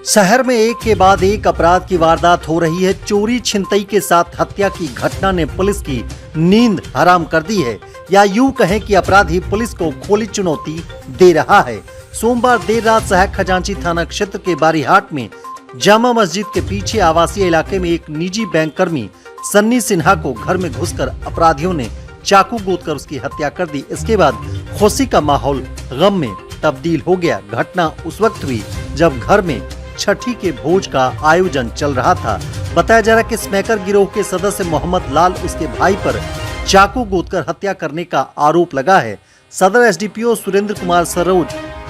शहर में एक के बाद एक अपराध की वारदात हो रही है। चोरी छिनतई के साथ हत्या की घटना ने पुलिस की नींद हराम कर दी है, या यूं कहें कि अपराधी पुलिस को खुली चुनौती दे रहा है। सोमवार देर रात शहर खजांची थाना क्षेत्र के बारीहाट में जामा मस्जिद के पीछे आवासीय इलाके में एक निजी बैंक कर्मी सन्नी सिन्हा को घर में घुसकर अपराधियों ने चाकू गोदकर उसकी हत्या कर दी। इसके बाद खुशी का माहौल गम में तब्दील हो गया। घटना उस वक्त हुई जब घर में छठी के भोज का आयोजन चल रहा था। बताया जा रहा है कि स्मैकर गिरोह के सदस्य मोहम्मद लाल उसके भाई पर चाकू गोदकर हत्या करने का आरोप लगा है। सदर एसडीपीओ सुरेंद्र कुमार सरोज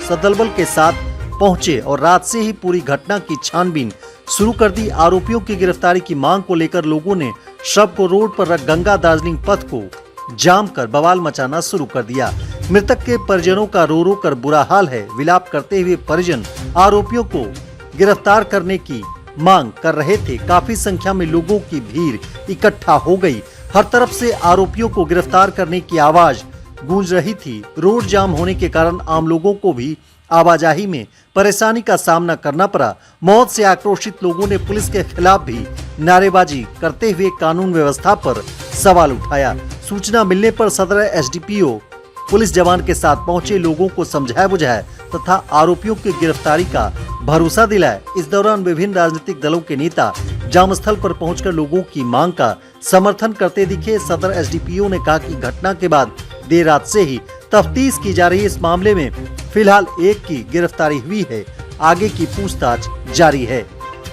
सदलबल के साथ पहुंचे और रात से ही पूरी घटना की छानबीन शुरू कर दी। आरोपियों की गिरफ्तारी की मांग को लेकर लोगों ने शव को रोड पर रख गंगा दार्जिलिंग पथ को जाम कर बवाल मचाना शुरू कर दिया। मृतक के परिजनों का रो रो कर बुरा हाल है। विलाप करते हुए परिजन आरोपियों को गिरफ्तार करने की मांग कर रहे थे। काफी संख्या में लोगों की भीड़ इकट्ठा हो गई। हर तरफ से आरोपियों को गिरफ्तार करने की आवाज गूंज रही थी। रोड जाम होने के कारण आम लोगों को भी आवाजाही में परेशानी का सामना करना पड़ा। मौत से आक्रोशित लोगों ने पुलिस के खिलाफ भी नारेबाजी करते हुए कानून व्यवस्था पर सवाल उठाया। सूचना मिलने पर सदर एसडीपीओ पुलिस जवान के साथ पहुंचे, लोगों को समझाया बुझाया तथा आरोपियों की गिरफ्तारी का भरोसा दिलाया। इस दौरान विभिन्न राजनीतिक दलों के नेता जाम स्थल पर पहुंचकर लोगों की मांग का समर्थन करते दिखे। सदर एसडीपीओ ने कहा कि घटना के बाद देर रात से ही तफ्तीश की जा रही है। इस मामले में फिलहाल एक की गिरफ्तारी हुई है, आगे की पूछताछ जारी है।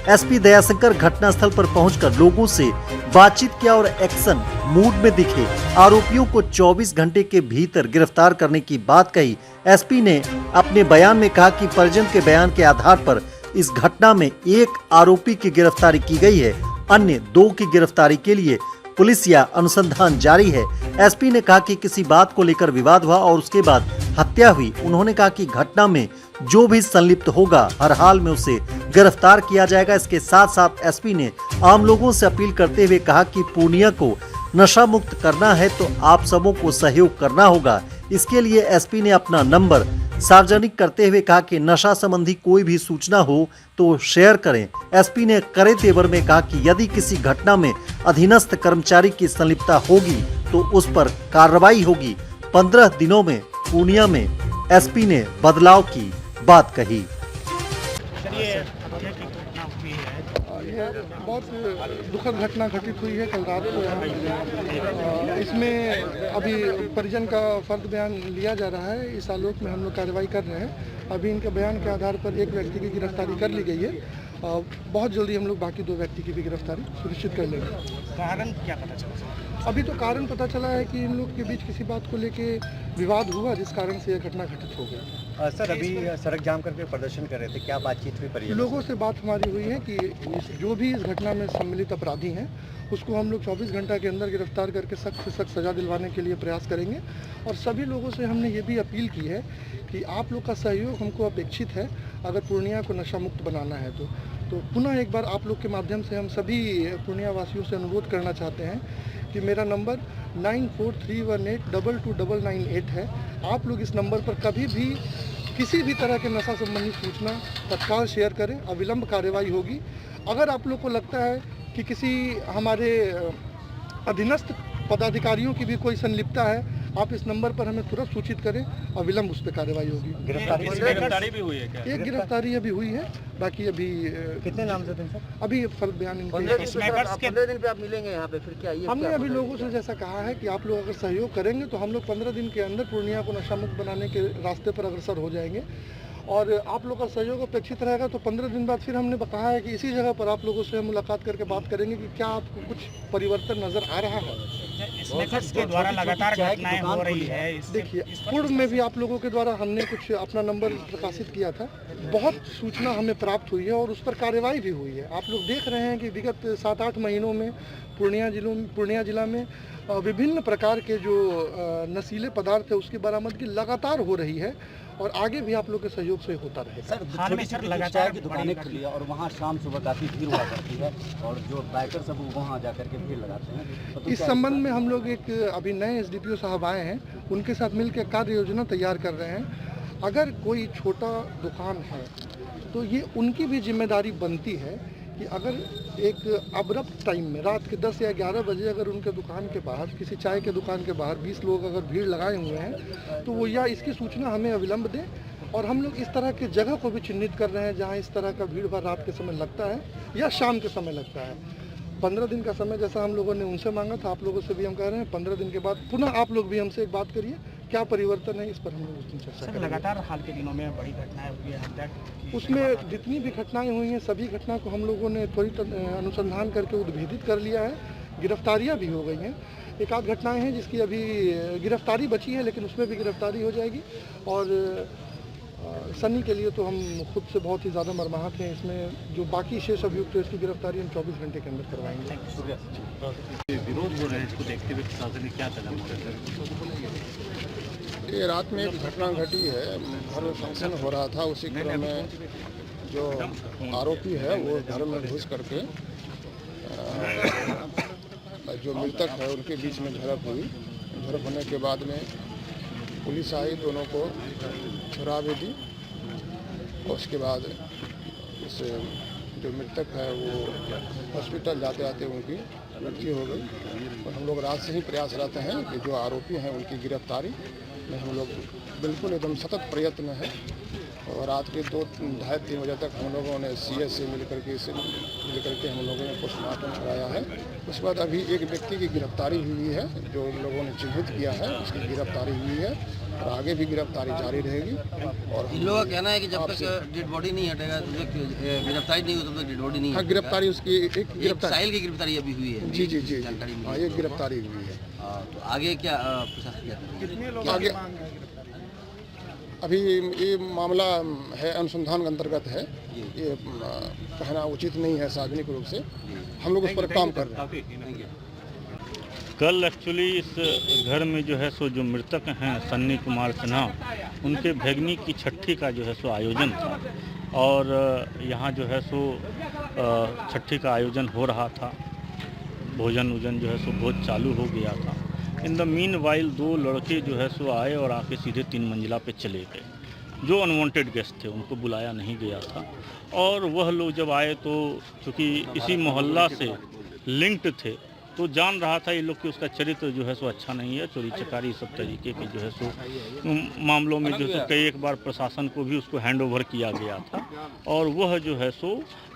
एसपी दयाशंकर घटनास्थल पर पहुंचकर लोगों से बातचीत किया और एक्शन मूड में दिखे। आरोपियों को 24 घंटे के भीतर गिरफ्तार करने की बात कही। एसपी ने अपने बयान में कहा कि परिजन के बयान के आधार पर इस घटना में एक आरोपी की गिरफ्तारी की गई है, अन्य 2 की गिरफ्तारी के लिए पुलिस या अनुसंधान जारी है। एसपी ने कहा कि किसी बात को लेकर विवाद हुआ और उसके बाद हत्या हुई। उन्होंने कहा कि घटना में जो भी संलिप्त होगा हर हाल में उसे गिरफ्तार किया जाएगा। इसके साथ साथ एसपी ने आम लोगों से अपील करते हुए कहा कि पूर्णिया को नशा मुक्त करना है तो आप सबों को सहयोग करना होगा। इसके लिए एसपी ने अपना नंबर सार्वजनिक करते हुए कहा कि नशा संबंधी कोई भी सूचना हो तो शेयर करें। एसपी ने कड़े तेवर में कहा कि यदि किसी घटना में अधीनस्थ कर्मचारी की संलिप्तता होगी तो उस पर कार्रवाई होगी। 15 दिनों में पूर्णिया में एसपी ने बदलाव की बात कही। बहुत दुखद घटना घटित हुई है कल रात को यहाँ। इसमें अभी परिजन का फर्द बयान लिया जा रहा है। इस आलोक में हम लोग कार्रवाई कर रहे हैं। अभी इनके बयान के आधार पर एक व्यक्ति की गिरफ्तारी कर ली गई है। बहुत जल्दी हम लोग बाकी 2 व्यक्ति की भी गिरफ्तारी सुनिश्चित कर लेंगे। कारण क्या पता चला? अभी तो कारण पता चला है कि इन लोग के बीच किसी बात को लेके विवाद हुआ, जिस कारण से यह घटना घटित हो गई। सर, अभी सड़क जाम करके प्रदर्शन कर रहे थे, क्या बातचीत हुई परिजनों से? लोगों से बात हमारी हुई है कि जो भी इस घटना में सम्मिलित अपराधी हैं उसको हम लोग 24 घंटा के अंदर गिरफ्तार करके सख्त से सख्त सज़ा दिलवाने के लिए प्रयास करेंगे। और सभी लोगों से हमने ये भी अपील की है कि आप लोग का सहयोग हमको अपेक्षित है अगर पूर्णिया को नशा मुक्त बनाना है तो पुनः एक बार आप लोग के माध्यम से हम सभी पूर्णिया वासियों से अनुरोध करना चाहते हैं कि मेरा नंबर 9431822998 है। आप लोग इस नंबर पर कभी भी किसी भी तरह के नशा संबंधी सूचना तत्काल शेयर करें, अविलंब कार्रवाई होगी। अगर आप लोग को लगता है कि किसी हमारे अधीनस्थ पदाधिकारियों की भी कोई संलिप्तता है, आप इस नंबर पर हमें तुरंत सूचित करें, अविलंब उस पर कार्रवाई होगी। गिरफ्तारी भी हुई है क्या? एक गिरफ्तारी अभी हुई है, बाकी अभी कितने नाम से थे सर? अभी फर्द बयान 15 दिन पे आप मिलेंगे यहाँ पे, फिर क्या ये हमने अभी लोगों से जैसा कहा है कि आप लोग अगर सहयोग करेंगे तो हम लोग 15 दिन के अंदर पूर्णिया को नशा मुक्त बनाने के रास्ते पर अग्रसर हो जाएंगे। और आप लोग का सहयोग अपेक्षित रहेगा तो 15 दिन बाद फिर हमने कहा है कि इसी जगह पर आप लोगों से मुलाकात करके बात करेंगे कि क्या आपको कुछ परिवर्तन नजर आ रहा है। स्मैकर्स के द्वारा लगातार घटनाएं हो रही है। देखिए, पूर्व में भी आप लोगों के द्वारा हमने कुछ अपना नंबर प्रकाशित किया था। बहुत सूचना हमें प्राप्त हुई है और उस पर कार्रवाई भी हुई है। आप लोग देख रहे हैं कि विगत 7-8 महीनों में पूर्णिया जिला में विभिन्न प्रकार के जो नशीले पदार्थ है उसकी बरामदगी लगातार हो रही है और आगे भी आप लोग के सहयोग से होता रहेगा। सर, छोटी-छोटी लगातार की दुकानें खुली है और वहाँ शाम सुबह काफ़ी भीड़ हुआ करती है और जो बाइकर सब वहाँ जा करके भीड़ लगाते हैं। तो इस संबंध में हम लोग एक अभी नए एसडीपीओ साहब आए हैं, उनके साथ मिलकर कार्य योजना तैयार कर रहे हैं। अगर कोई छोटा दुकान है तो ये उनकी भी जिम्मेदारी बनती है कि अगर एक अब्रप्ट टाइम में रात के 10 या 11 बजे अगर उनके दुकान के बाहर, किसी चाय के दुकान के बाहर 20 लोग अगर भीड़ लगाए हुए हैं, तो वो या इसकी सूचना हमें अविलंब दें, और हम लोग इस तरह की जगह को भी चिन्हित कर रहे हैं जहां इस तरह का भीड़ भाड़ रात के समय लगता है या शाम के समय लगता है। 15 दिन का समय जैसा हम लोगों ने उनसे मांगा था, आप लोगों से भी हम कह रहे हैं 15 दिन के बाद पुनः आप लोग भी हमसे एक बात करिए, क्या परिवर्तन है, इस पर हम लोग उस दिन चर्चा करेंगे। लगातार हाल के दिनों में बड़ी घटनाएं हुई है, हत्या की। उसमें जितनी भी घटनाएं हुई हैं सभी घटना को हम लोगों ने त्वरित अनुसंधान करके उद्भेदित कर लिया है, गिरफ्तारियां भी हो गई हैं। एक आध घटनाएं हैं जिसकी अभी गिरफ्तारी बची है, लेकिन उसमें भी गिरफ्तारी हो जाएगी। और सनी के लिए तो हम खुद से बहुत ही ज़्यादा मर्माहत हैं। इसमें जो बाकी शेष अभियुक्त है इसकी गिरफ्तारी हम 24 घंटे के अंदर करवाएंगे। विरोध हो रहे हैं, इसको देखते हुए प्रशासन ने क्या कदम उठाया? ये रात में एक घटना घटी है, घर में फंक्शन हो रहा था, उसी क्रम में जो आरोपी है वो घर में घुस करके जो मृतक है उनके बीच में झड़प हुई। झड़प होने के बाद में पुलिस आई, दोनों को छुड़ा भी दी, और उसके बाद इस जो मृतक है वो हॉस्पिटल जाते आते उनकी मृत्यु हो गई। और हम लोग रात से ही प्रयास रहते हैं कि जो आरोपी हैं उनकी गिरफ्तारी में हम लोग बिल्कुल एकदम सतत प्रयत्न है। और रात के 2-2:30-3 बजे तक हम लोगों ने CS से मिल करके हम लोगों ने पोस्टमार्टम कराया है। उसके बाद अभी एक व्यक्ति की गिरफ्तारी हुई है, जो हम लोगों ने चिन्हित किया है, उसकी गिरफ्तारी हुई है और आगे भी गिरफ्तारी जारी रहेगी। और इन लोगों का कहना है कि जब तक डेड बॉडी नहीं हटेगा, तब तक गिरफ्तारी नहीं हो, तब तक डेड बॉडी नहीं हाँ, गिरफ्तारी उसकी एक गिरफ्तारी, साहिल की गिरफ्तारी अभी हुई है। जी जानकारी हाँ, ये गिरफ्तारी हुई है। तो आगे क्या प्रशासन क्या करेगा? आगे अभी ये मामला है, अनुसंधान के अंतर्गत है, ये कहना उचित नहीं है सार्वजनिक रूप से। हम लोग उस पर काम कर रहे हैं। कल एक्चुअली इस घर में जो है सो जो मृतक हैं सन्नी कुमार सिन्हा, उनके भैगनी की छठी का जो है सो आयोजन था, और यहाँ जो है सो छठी का आयोजन हो रहा था। भोजन वोजन जो है सो बहुत चालू हो गया था। इन द मीन वाइल 2 लड़के जो है सो आए और आके सीधे 3 मंजिला पे चले गए। जो अनवांटेड गेस्ट थे उनको बुलाया नहीं गया था, और वह लोग जब आए तो चूँकि इसी मोहल्ला से लिंक्ड थे तो जान रहा था ये लोग कि उसका चरित्र जो है सो अच्छा नहीं है। चोरी चकारी सब तरीके के जो है सो मामलों में जो है कई एक बार प्रशासन को भी उसको हैंडओवर किया गया था, और वह जो है सो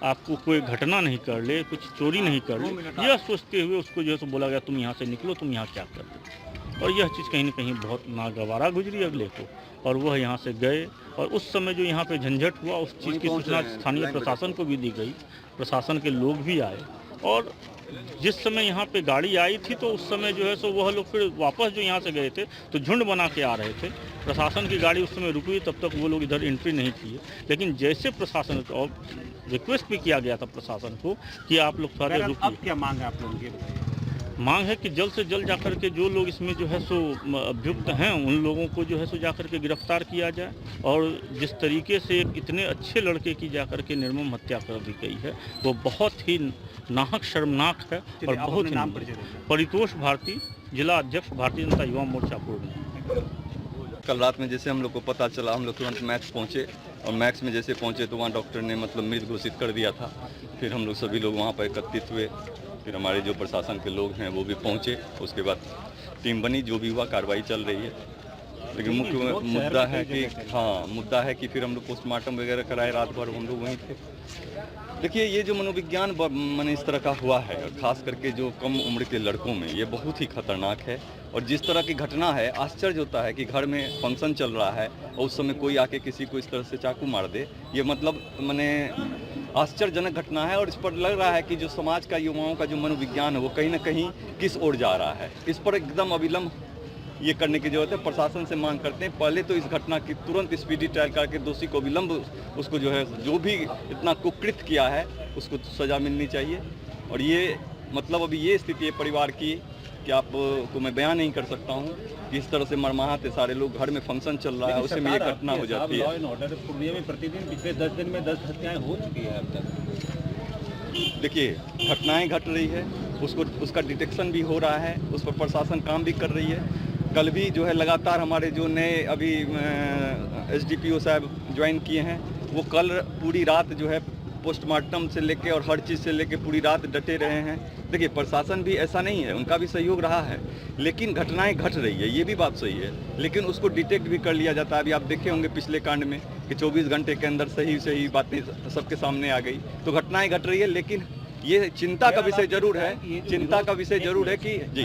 आपको कोई घटना नहीं कर ले, कुछ चोरी नहीं कर ले, यह सोचते हुए उसको जो है सो बोला गया तुम यहाँ से निकलो, तुम यहाँ क्या करते। और यह चीज़ कहीं ना कहीं बहुत नागवारा गुजरी अगले को, और वह यहाँ से गए। और उस समय जो यहाँ पे झंझट हुआ उस चीज़ की सूचना स्थानीय प्रशासन को भी दी गई, प्रशासन के लोग भी आए, और जिस समय यहाँ पे गाड़ी आई थी तो उस समय जो है सो वह लोग फिर वापस जो यहाँ से गए थे तो झुंड बना के आ रहे थे। प्रशासन की गाड़ी उस समय रुकी, तब तक वो लोग इधर एंट्री नहीं किए। लेकिन जैसे प्रशासन और रिक्वेस्ट भी किया गया था प्रशासन को कि आप लोग थोड़ा रुकिए। अब क्या मांग है आप लोगों की? मांग है कि जल्द से जल्द जाकर के जो लोग इसमें जो है सो अभियुक्त हैं उन लोगों को जो है सो जाकर के गिरफ्तार किया जाए। और जिस तरीके से इतने अच्छे लड़के की जाकर के निर्मम हत्या कर दी गई है वो बहुत ही नाहक शर्मनाक है। और बहुत ही परितोष भारती, जिला अध्यक्ष भारतीय जनता युवा मोर्चा पूर्व। कल रात में जैसे हम लोग को पता चला, हम लोग तुरंत मैक्स पहुँचे, और मैक्स में जैसे पहुँचे तो वहाँ डॉक्टर ने मतलब मृत घोषित कर दिया था। फिर हम लोग सभी लोग वहाँ पर एकत्रित हुए, फिर हमारे जो प्रशासन के लोग हैं वो भी पहुँचे। उसके बाद टीम बनी, जो भी हुआ कार्रवाई चल रही है। लेकिन मुख्य मुद्दा है कि फिर हम लोग पोस्टमार्टम वगैरह कराए, रात भर हम लोग वहीं थे। देखिए, ये जो मनोविज्ञान मैंने इस तरह का हुआ है, खास करके जो कम उम्र के लड़कों में, ये बहुत ही खतरनाक है। और जिस तरह की घटना है, आश्चर्य होता है कि घर में फंक्शन चल रहा है और उस समय कोई आके किसी को इस तरह से चाकू मार दे। ये मतलब मैंने आश्चर्यजनक घटना है, और इस पर लग रहा है कि जो समाज का, युवाओं का जो मनोविज्ञान है वो कहीं ना कहीं किस ओर जा रहा है। इस पर एकदम अविलंब ये करने की जरूरत है। प्रशासन से मांग करते हैं पहले तो इस घटना की तुरंत स्पीडी ट्रायल करके दोषी को विलंब, उसको जो है जो भी इतना कुकृत किया है उसको सज़ा मिलनी चाहिए। और ये मतलब अभी ये स्थिति है परिवार की कि आपको मैं बयान नहीं कर सकता हूँ कि इस तरह से मरमाहत है सारे लोग। घर में फंक्शन चल रहा है, उसी में ये घटना हो जाती है। पूर्णिया में प्रतिदिन पिछले 10 दिन में 10 हत्याएं हो चुकी है अब तक। देखिए, घटनाएं घट रही है, उसका डिटेक्शन भी हो रहा है, उस पर प्रशासन काम भी कर रही है। कल भी जो है लगातार हमारे जो नए अभी SDPO साहब ज्वाइन किए हैं वो कल पूरी रात जो है पोस्टमार्टम से लेके और हर चीज़ से लेके पूरी रात डटे रहे हैं। देखिए प्रशासन भी ऐसा नहीं है, उनका भी सहयोग रहा है, लेकिन घटनाएं घट रही है, ये भी बात सही है, लेकिन उसको डिटेक्ट भी कर लिया जाता है। अभी आप देखे होंगे पिछले कांड में कि 24 घंटे के अंदर सही बातें सबके सामने आ गई। तो घटनाएं घट रही है, लेकिन ये चिंता का विषय जरूर है, चिंता का विषय जरूर है कि जी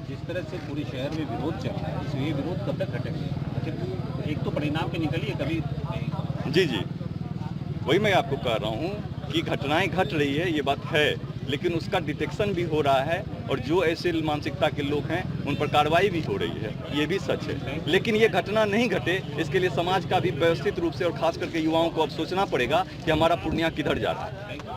जिस तरह से पूरे शहर में विरोध चल रहा है, तो ये विरोध कब तक घटेगा? आखिर एक तो परिणाम के निकलिए कभी। जी वही मैं आपको कह रहा हूँ कि घटनाएं घट रही है, ये बात है, लेकिन उसका डिटेक्शन भी हो रहा है और जो ऐसे मानसिकता के लोग हैं उन पर कार्रवाई भी हो रही है, ये भी सच है। लेकिन ये घटना नहीं घटे, इसके लिए समाज का भी व्यवस्थित रूप से और खास करके युवाओं को अब सोचना पड़ेगा कि हमारा पूर्णिया किधर जा रहा है।